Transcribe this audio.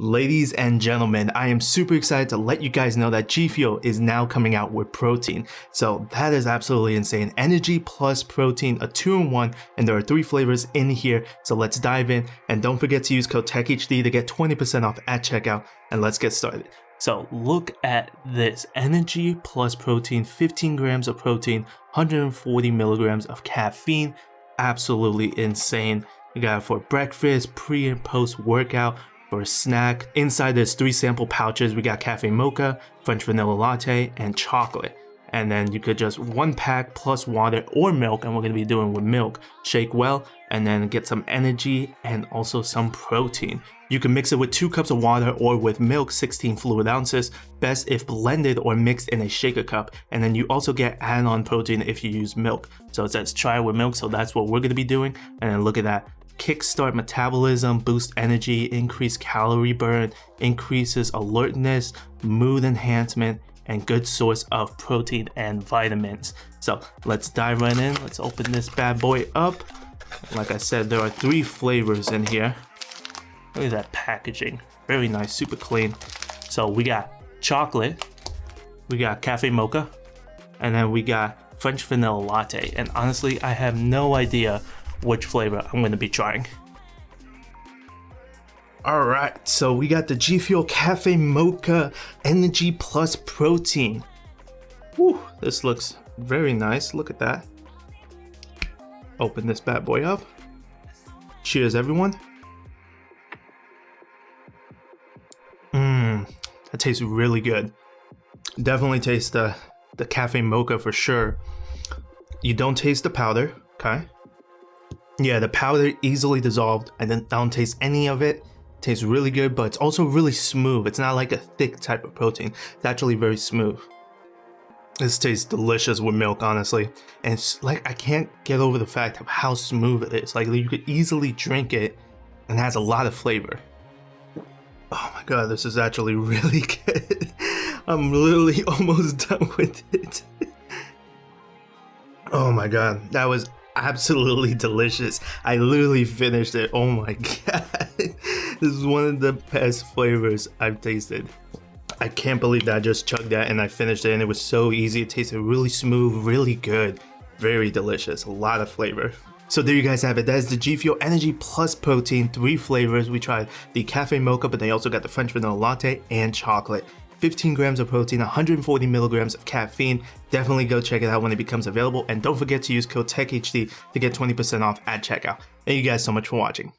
Ladies and gentlemen, I am super excited to let you guys know that GFUEL is now coming out with protein. So that is absolutely insane. Energy plus protein, a 2-in-1, and there are 3 flavors in here. So let's dive in, and don't forget to use code TechHD to get 20% off at checkout, and let's get started. So look at this, energy plus protein, 15 grams of protein, 140 milligrams of caffeine, absolutely insane. You got it for breakfast, pre and post workout, for a snack. Inside there's 3 sample pouches. We got cafe mocha, French vanilla latte, and chocolate. And then you could just 1 pack plus water or milk, and we're gonna be doing with milk. Shake well, and then get some energy and also some protein. You can mix it with 2 cups of water or with milk, 16 fluid ounces. Best if blended or mixed in a shaker cup. And then you also get add-on protein if you use milk. So it says try it with milk, so that's what we're gonna be doing. And then look at that. Kickstart metabolism, boost energy, increase calorie burn, increases alertness, mood enhancement, and good source of protein and vitamins. So let's dive right in. Let's open this bad boy up. Like I said, there are 3 flavors in here. Look at that packaging. Very nice, super clean. So we got chocolate, we got cafe mocha, and then we got French vanilla latte. And honestly, I have no idea which flavor I'm going to be trying. Alright, so we got the GFUEL Cafe Mocha Energy Plus Protein. Whew, this looks very nice. Look at that. Open this bad boy up. Cheers, everyone. That tastes really good. Definitely taste the Cafe Mocha for sure. You don't taste the powder, okay? Yeah, the powder easily dissolved. I don't taste any of it. Tastes really good, but it's also really smooth. It's not like a thick type of protein. It's actually very smooth. This tastes delicious with milk, honestly. And it's like, I can't get over the fact of how smooth it is. Like, you could easily drink it and it has a lot of flavor. Oh my god, this is actually really good. I'm literally almost done with it. Oh my god, that was absolutely delicious. I literally finished it. Oh my god. This is one of the best flavors I've tasted. I can't believe that I just chugged that and I finished it, and it was so easy. It tasted really smooth, really good, very delicious, a lot of flavor. So there you guys have it. That is the GFUEL Energy Plus Protein, 3 flavors. We tried the cafe mocha, but they also got the French vanilla latte and chocolate. 15 grams of protein, 140 milligrams of caffeine. Definitely go check it out when it becomes available. And don't forget to use code TechHD to get 20% off at checkout. Thank you guys so much for watching.